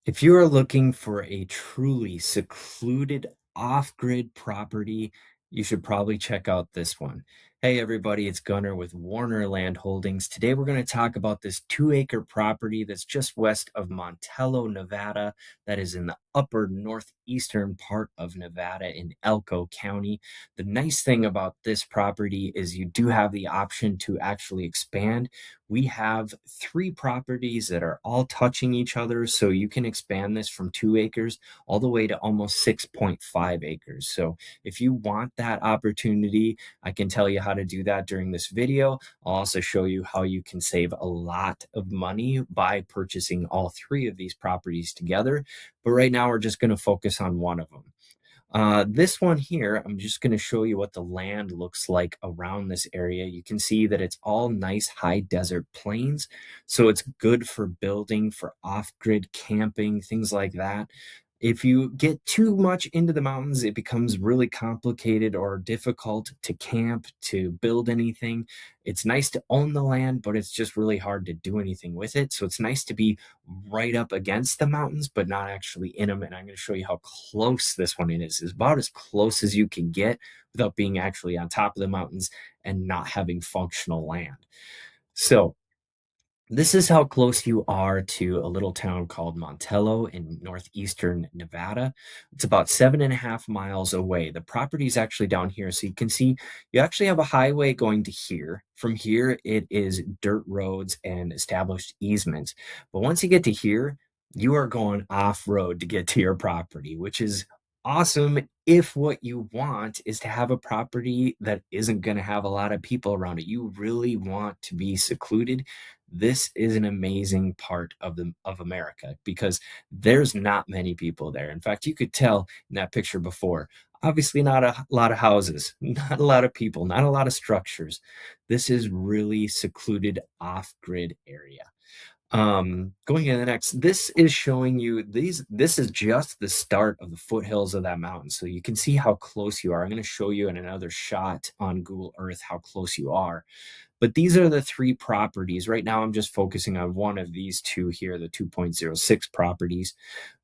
If you are looking for a truly secluded off-grid property, you should probably check out this one. Hey everybody, it's Gunnar with Warner Land Holdings. Today we're going to talk about this 2-acre property that's just west of Montello, Nevada, that is in the upper northeastern part of Nevada in Elko County. The nice thing about this property is you do have the option to actually expand. We have 3 properties that are all touching each other, so you can expand this from 2 acres all the way to almost 6.5 acres. So if you want that opportunity, I can tell you how to do that during this video. I'll also show you how you can save a lot of money by purchasing all 3 of these properties together. But right now, we're just going to focus on one of them. This one here, I'm just going to show you what the land looks like around this area. You can see that it's all nice high desert plains, so it's good for building, for off-grid camping, things like that. If you get too much into the mountains, it becomes really complicated or difficult to camp, to build anything. It's nice to own the land, but it's just really hard to do anything with it. So it's nice to be right up against the mountains, but not actually in them. And I'm going to show you how close this one is. It's about as close as you can get without being actually on top of the mountains and not having functional land. So this is how close you are to a little town called Montello in northeastern Nevada. It's about 7.5 miles away. The property is actually down here. So you can see you actually have a highway going to here. From here, it is dirt roads and established easements. But once you get to here, you are going off road to get to your property, which is awesome if what you want is to have a property that isn't going to have a lot of people around it. You really want to be secluded. This is an amazing part of America because there's not many people there. In fact, you could tell in that picture before, obviously not a lot of houses, not a lot of people, not a lot of structures. This is really secluded off-grid area. Going to the next, this is showing you this is just the start of the foothills of that mountain. So you can see how close you are. I'm going to show you in another shot on Google Earth how close you are. But these are the 3 properties. Right now, I'm just focusing on one of these 2 here, the 2.06 properties.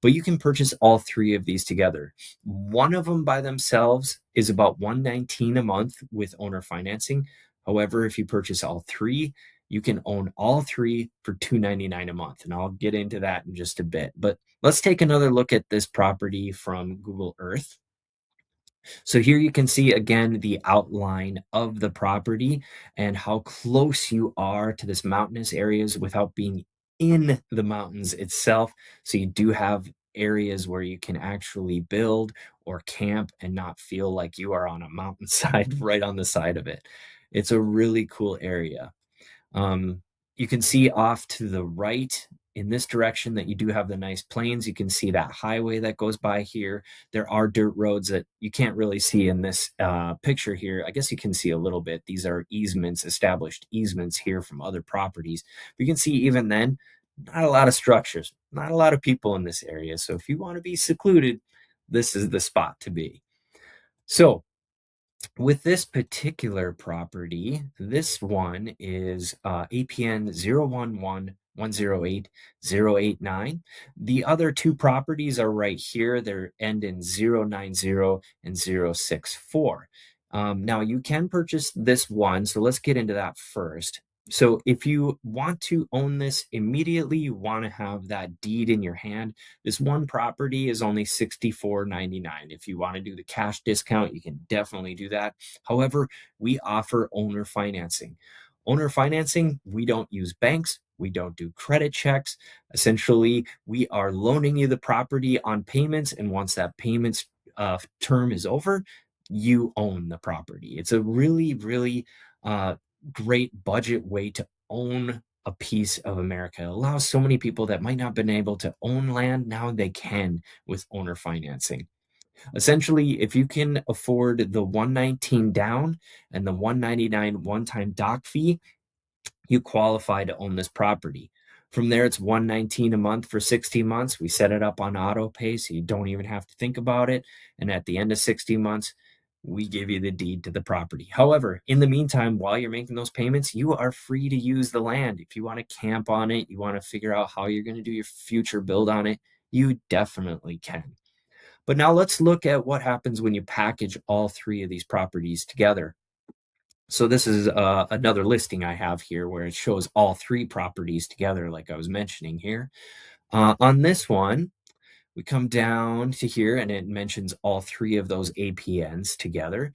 But you can purchase all 3 of these together. One of them by themselves is about $119 a month with owner financing. However, if you purchase all 3, you can own all 3 for $299 a month. And I'll get into that in just a bit. But let's take another look at this property from Google Earth. So here you can see again the outline of the property and how close you are to this mountainous areas without being in the mountains itself. So you do have areas where you can actually build or camp and not feel like you are on a mountainside right on the side of it. It's a really cool area. Um, you can see off to the right in this direction that you do have the nice plains. You can see that highway that goes by here. There are dirt roads that you can't really see in this picture here. I guess you can see a little bit. These are easements, established easements here from other properties. But you can see even then, not a lot of structures, not a lot of people in this area. So if you want to be secluded, this is the spot to be. So with this particular property, this one is APN 011108089. The other 2 properties are right here. They end in 090 and 064. Now, you can purchase this one, so let's get into that first. So if you want to own this immediately, you want to have that deed in your hand. This one property is only $64.99. If you want to do the cash discount, you can definitely do that. However, we offer owner financing. Owner financing, we don't use banks. We don't do credit checks. Essentially, we are loaning you the property on payments. And once that payments term is over, you own the property. It's a really, really great budget way to own a piece of America. It allows so many people that might not have been able to own land, now they can with owner financing. Essentially, if you can afford the 119 down and the 199 one-time doc fee, you qualify to own this property. From there, it's 119 a month for 60 months. We set it up on auto pay, so you don't even have to think about it. And at the end of 60 months, we give you the deed to the property. However, in the meantime, while you're making those payments, you are free to use the land. If you want to camp on it, you want to figure out how you're going to do your future build on it, you definitely can. But now let's look at what happens when you package all three of these properties together. So this is another listing I have here where it shows all three properties together, like I was mentioning here. On this one, we come down to here and it mentions all three of those APNs together.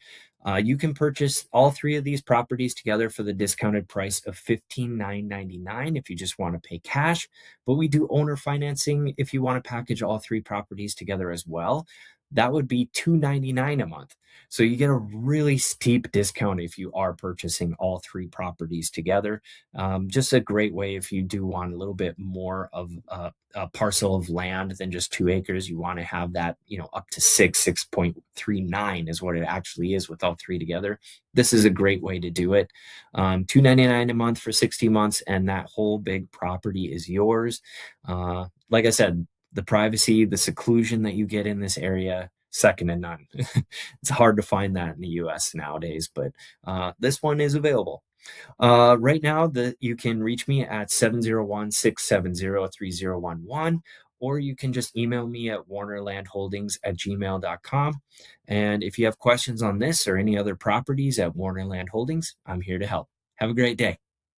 You can purchase all three of these properties together for the discounted price of $15,999 if you just want to pay cash. But we do owner financing if you want to package all three properties together as well. That would be $299 a month. So you get a really steep discount if you are purchasing all three properties together. Just a great way if you do want a little bit more of a parcel of land than just 2 acres. You want to have that, up to 6.39 is what it actually is with all three together. This is a great way to do it. $299 a month for 60 months, and that whole big property is yours. Like I said, the privacy, the seclusion that you get in this area, second to none. It's hard to find that in the US nowadays, but this one is available. Right now, you can reach me at 701-670-3011, or you can just email me at warnerlandholdings@gmail.com. And if you have questions on this or any other properties at Warner Land Holdings, I'm here to help. Have a great day.